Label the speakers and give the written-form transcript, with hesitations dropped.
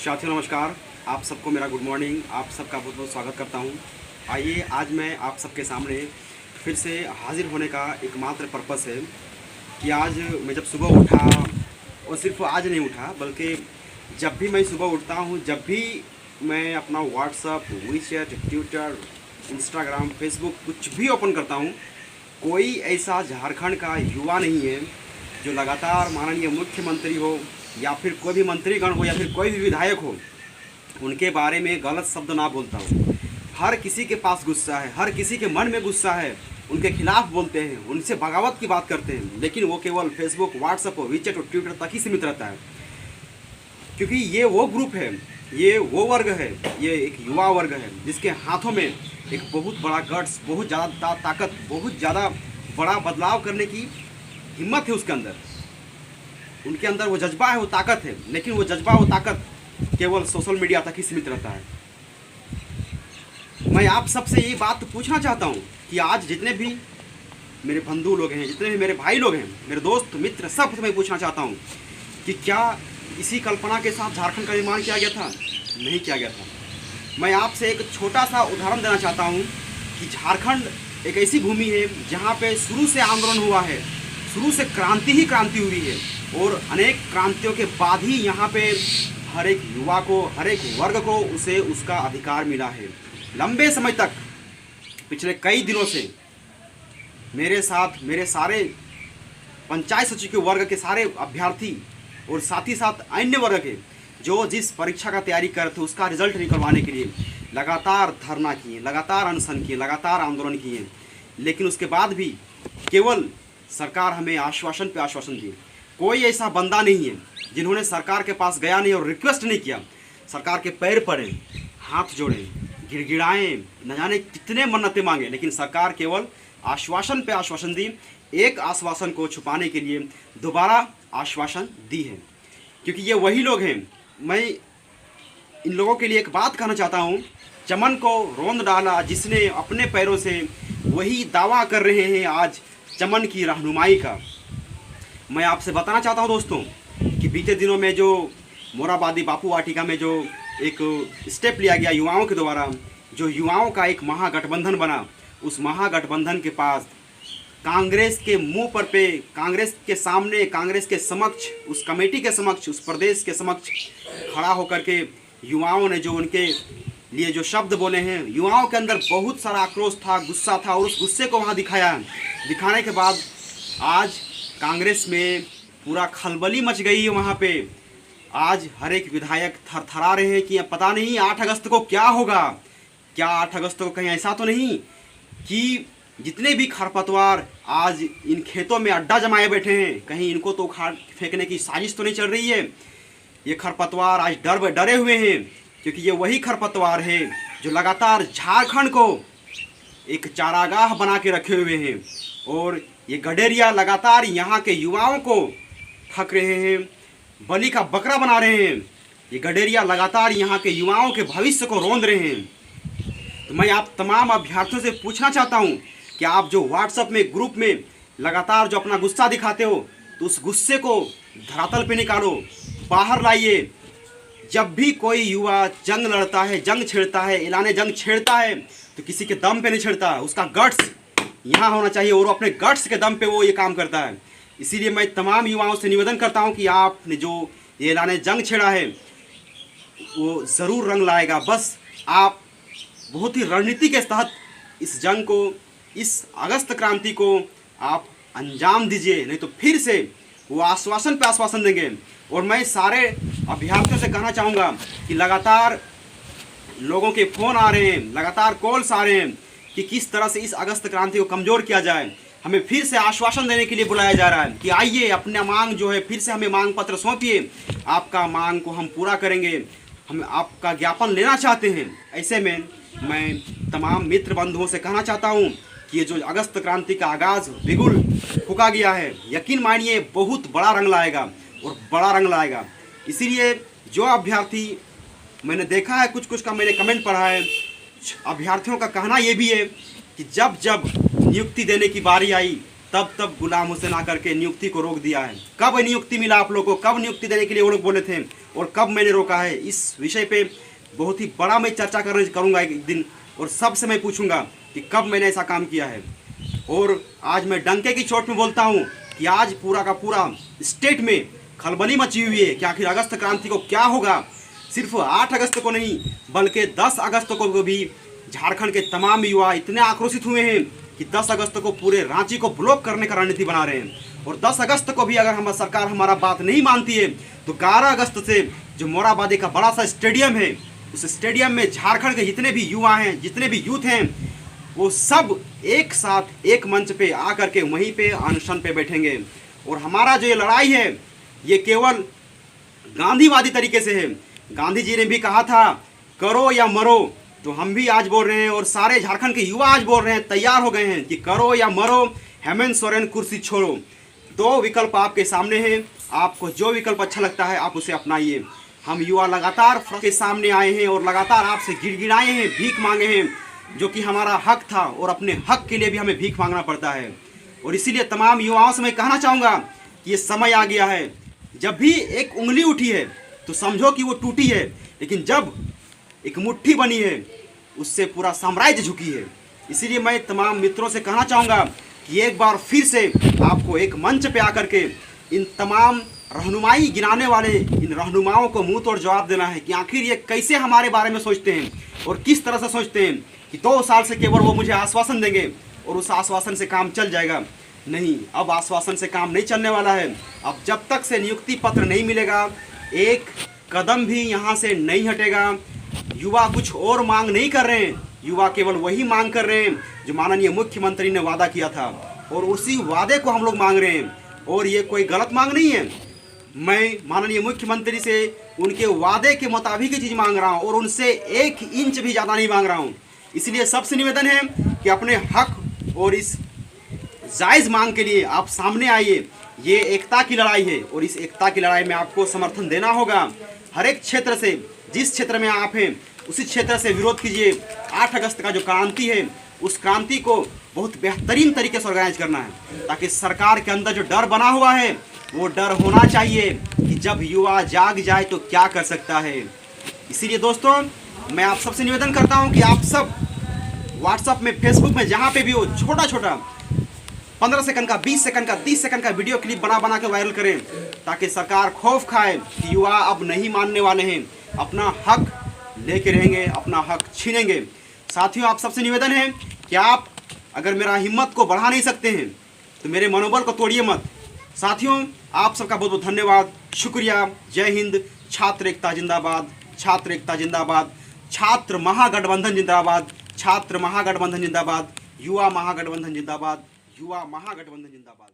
Speaker 1: साथियों नमस्कार। आप सबको मेरा गुड मॉर्निंग। आप सबका बहुत बहुत स्वागत करता हूं। आइए आज मैं आप सबके सामने फिर से हाजिर होने का एकमात्र पर्पस है कि आज मैं जब सुबह उठा, और सिर्फ आज नहीं उठा बल्कि जब भी मैं सुबह उठता हूं, जब भी मैं अपना WhatsApp, WeChat, Twitter, Instagram, Facebook कुछ भी ओपन करता हूं, कोई ऐसा झारखंड का युवा नहीं है जो लगातार माननीय मुख्यमंत्री हो या फिर कोई भी मंत्रीगण हो या फिर कोई भी विधायक हो, उनके बारे में गलत शब्द ना बोलता हो। हर किसी के पास गुस्सा है, हर किसी के मन में गुस्सा है, उनके खिलाफ बोलते हैं, उनसे बगावत की बात करते हैं, लेकिन वो केवल फेसबुक, व्हाट्सएप और वीचैट और ट्विटर तक ही सीमित रहता है। क्योंकि ये वो ग्रुप है, ये वो वर्ग है, ये एक युवा वर्ग है जिसके हाथों में एक बहुत बड़ा गट्स, बहुत ज़्यादा ताकत, बहुत ज़्यादा बड़ा बदलाव करने की हिम्मत है उसके अंदर। उनके अंदर वो जज्बा है, वो ताकत है, लेकिन वो जज्बा, वो ताकत केवल सोशल मीडिया तक ही सीमित रहता है। मैं आप सबसे ये बात पूछना चाहता हूँ कि आज जितने भी मेरे बंधु लोग हैं, जितने भी मेरे भाई लोग हैं, मेरे दोस्त मित्र, सब मैं पूछना चाहता हूँ कि क्या इसी कल्पना के साथ झारखंड का निर्माण किया गया था? नहीं किया गया था। मैं आपसे एक छोटा सा उदाहरण देना चाहता हूँ कि झारखंड एक ऐसी भूमि है जहाँ पे शुरू से आंदोलन हुआ है, शुरू से क्रांति ही क्रांति हुई है, और अनेक क्रांतियों के बाद ही यहाँ पे हर एक युवा को, हर एक वर्ग को उसे उसका अधिकार मिला है। लंबे समय तक, पिछले कई दिनों से मेरे साथ मेरे सारे पंचायत सचिव के वर्ग के सारे अभ्यर्थी और साथ ही साथ अन्य वर्ग के जो जिस परीक्षा का तैयारी कर रहे थे उसका रिजल्ट निकलवाने के लिए लगातार धरना किए, लगातार अनशन किए, लगातार आंदोलन किए, लेकिन उसके बाद भी केवल सरकार हमें आश्वासन पे आश्वासन दी। कोई ऐसा बंदा नहीं है जिन्होंने सरकार के पास गया नहीं और रिक्वेस्ट नहीं किया, सरकार के पैर पड़े, हाथ जोड़े, गिड़गिड़ाएं, न जाने कितने मन्नतें मांगे, लेकिन सरकार केवल आश्वासन पे आश्वासन दी। एक आश्वासन को छुपाने के लिए दोबारा आश्वासन दी है, क्योंकि ये वही लोग हैं। मैं इन लोगों के लिए एक बात कहना चाहता हूँ, चमन को रौंद डाला जिसने अपने पैरों से, वही दावा कर रहे हैं आज चमन की रहनुमाई का। मैं आपसे बताना चाहता हूँ दोस्तों कि बीते दिनों में जो मोराबादी बापू वाटिका में जो एक स्टेप लिया गया युवाओं के द्वारा, जो युवाओं का एक महागठबंधन बना, उस महागठबंधन के पास कांग्रेस के मुंह पर पे, कांग्रेस के सामने, कांग्रेस के समक्ष, उस कमेटी के समक्ष, उस प्रदेश के समक्ष खड़ा होकर के युवाओं ने जो उनके लिए जो शब्द बोले हैं, युवाओं के अंदर बहुत सारा आक्रोश था, गुस्सा था, और उस गुस्से को वहाँ दिखाया। दिखाने के बाद आज कांग्रेस में पूरा खलबली मच गई है। वहाँ पे आज हर एक विधायक थरथरा रहे हैं कि पता नहीं 8 अगस्त को क्या होगा। क्या 8 अगस्त को कहीं ऐसा तो नहीं कि जितने भी खरपतवार आज इन खेतों में अड्डा जमाए बैठे हैं, कहीं इनको तो उखाड़ फेंकने की साजिश तो नहीं चल रही है? ये खरपतवार आज डरे हुए हैं, क्योंकि ये वही खरपतवार है जो लगातार झारखंड को एक चारागाह बना के रखे हुए हैं, और ये गडेरिया लगातार यहाँ के युवाओं को ठग रहे हैं, बलि का बकरा बना रहे हैं। ये गडेरिया लगातार यहाँ के युवाओं के भविष्य को रौंद रहे हैं। तो मैं आप तमाम अभ्यर्थियों से पूछना चाहता हूँ कि आप जो व्हाट्सएप में, ग्रुप में लगातार जो अपना गुस्सा दिखाते हो, तो उस गुस्से को धरातल पे निकालो, बाहर लाइए। जब भी कोई युवा जंग लड़ता है, जंग छेड़ता है, ऐलाने जंग छेड़ता है, तो किसी के दम पे नहीं छेड़ता, उसका गट्स यहाँ होना चाहिए, और अपने गट्स के दम पे वो ये काम करता है। इसीलिए मैं तमाम युवाओं से निवेदन करता हूँ कि आपने जो ये ऐलाने जंग छेड़ा है वो ज़रूर रंग लाएगा। बस आप बहुत ही रणनीति के तहत इस जंग को, इस अगस्त क्रांति को आप अंजाम दीजिए, नहीं तो फिर से वो आश्वासन पे आश्वासन देंगे। और मैं सारे अभ्यर्थियों से कहना चाहूँगा कि लगातार लोगों के फ़ोन आ रहे हैं, लगातार कॉल्स आ रहे हैं कि किस तरह से इस अगस्त क्रांति को कमज़ोर किया जाए। हमें फिर से आश्वासन देने के लिए बुलाया जा रहा है कि आइए अपना मांग जो है फिर से हमें मांग पत्र सौंपिए, आपका मांग को हम पूरा करेंगे, हम आपका ज्ञापन लेना चाहते हैं। ऐसे में मैं तमाम मित्र बंधुओं से कहना चाहता हूँ कि ये जो अगस्त क्रांति का आगाज़ बिगुल फूका गया है, यकीन मानिए बहुत बड़ा रंग लाएगा, और बड़ा रंग लाएगा। इसीलिए जो अभ्यर्थी, मैंने देखा है कुछ का मैंने कमेंट पढ़ा है, अभ्यर्थियों का कहना ये भी है कि जब जब नियुक्ति देने की बारी आई, तब गुलाम हुसैन आकर के नियुक्ति को रोक दिया है। कब नियुक्ति मिला आप लोगों को, कब नियुक्ति देने के लिए वो लोग बोले थे और कब मैंने रोका है? इस विषय पे बहुत ही बड़ा मैं चर्चा करूँगा एक दिन, और सबसे मैं पूछूंगा कि कब मैंने ऐसा काम किया है। और आज मैं डंके की चोट में बोलता हूँ कि आज पूरा का पूरा स्टेट में खलबली मची हुई है कि आखिर अगस्त क्रांति को क्या होगा। सिर्फ 8 अगस्त को नहीं बल्कि 10 अगस्त को भी झारखंड के तमाम युवा इतने आक्रोशित हुए हैं कि 10 अगस्त को पूरे रांची को ब्लॉक करने का रणनीति बना रहे हैं। और 10 अगस्त को भी अगर हमारी सरकार हमारा बात नहीं मानती है तो 11 अगस्त से जो मोराबादी का बड़ा सा स्टेडियम है, उस स्टेडियम में झारखंड के जितने भी युवा हैं, जितने भी यूथ हैं, वो सब एक साथ एक मंच पे आकर के वहीं पे अनशन पे बैठेंगे। और हमारा जो ये लड़ाई है ये केवल गांधीवादी तरीके से है। गांधी जी ने भी कहा था करो या मरो, तो हम भी आज बोल रहे हैं और सारे झारखंड के युवा आज बोल रहे हैं, तैयार हो गए हैं कि करो या मरो, हेमंत सोरेन कुर्सी छोड़ो। 2 विकल्प आपके सामने हैं, आपको जो विकल्प अच्छा लगता है आप उसे अपनाइए। हम युवा लगातार के सामने आए हैं और लगातार आपसे गिड़गिड़ाए हैं, भीख मांगे हैं, जो कि हमारा हक था और अपने हक के लिए भी हमें भीख मांगना पड़ता है। और इसीलिए तमाम युवाओं से मैं कहना चाहूँगा कि ये समय आ गया है, जब भी एक उंगली उठी है तो समझो कि वो टूटी है, लेकिन जब एक मुट्ठी बनी है उससे पूरा साम्राज्य झुकी है। इसीलिए मैं तमाम मित्रों से कहना चाहूँगा कि एक बार फिर से आपको एक मंच पे आकर के इन तमाम रहनुमाई गिराने वाले इन रहनुमाओं को मुंह तोड़ जवाब देना है कि आखिर ये कैसे हमारे बारे में सोचते हैं और किस तरह से सोचते हैं कि 2 साल से केवल वो मुझे आश्वासन देंगे और उस आश्वासन से काम चल जाएगा। नहीं, अब आश्वासन से काम नहीं चलने वाला है। अब जब तक से नियुक्ति पत्र नहीं मिलेगा एक कदम भी यहाँ से नहीं हटेगा। युवा कुछ और मांग नहीं कर रहे हैं, युवा केवल वही मांग कर रहे हैं जो माननीय मुख्यमंत्री ने वादा किया था और उसी वादे को हम लोग मांग रहे हैं। और ये कोई गलत मांग नहीं है, मैं माननीय मुख्यमंत्री से उनके वादे के मुताबिक ही चीज़ मांग रहा हूँ और उनसे 1 इंच भी ज़्यादा नहीं मांग रहा हूँ। इसलिए सबसे निवेदन है कि अपने हक और इस जायज़ मांग के लिए आप सामने आइए। ये एकता की लड़ाई है और इस एकता की लड़ाई में आपको समर्थन देना होगा। हर एक क्षेत्र से, जिस क्षेत्र में आप हैं उसी क्षेत्र से विरोध कीजिए। 8 अगस्त का जो क्रांति है उस क्रांति को बहुत बेहतरीन तरीके से ऑर्गेनाइज करना है, ताकि सरकार के अंदर जो डर बना हुआ है वो डर होना चाहिए कि जब युवा जाग जाए तो क्या कर सकता है। इसीलिए दोस्तों मैं आप सबसे निवेदन करता हूं कि आप सब व्हाट्सएप में, फेसबुक में, जहां पे भी हो, छोटा छोटा 15 सेकंड का, 20 सेकंड का, 30 सेकंड का वीडियो क्लिप बना के वायरल करें, ताकि सरकार खौफ खाए कि युवा अब नहीं मानने वाले हैं, अपना हक लेके रहेंगे, अपना हक छीनेंगे। साथियों आप सबसे निवेदन है कि आप अगर मेरा हिम्मत को बढ़ा नहीं सकते हैं तो मेरे मनोबल को तोड़िए मत। साथियों आप सबका बहुत बहुत धन्यवाद, शुक्रिया। जय हिंद। छात्र एकता जिंदाबाद, छात्र एकता जिंदाबाद, छात्र महागठबंधन जिंदाबाद, छात्र महागठबंधन जिंदाबाद, युवा महागठबंधन जिंदाबाद, युवा महागठबंधन जिंदाबाद।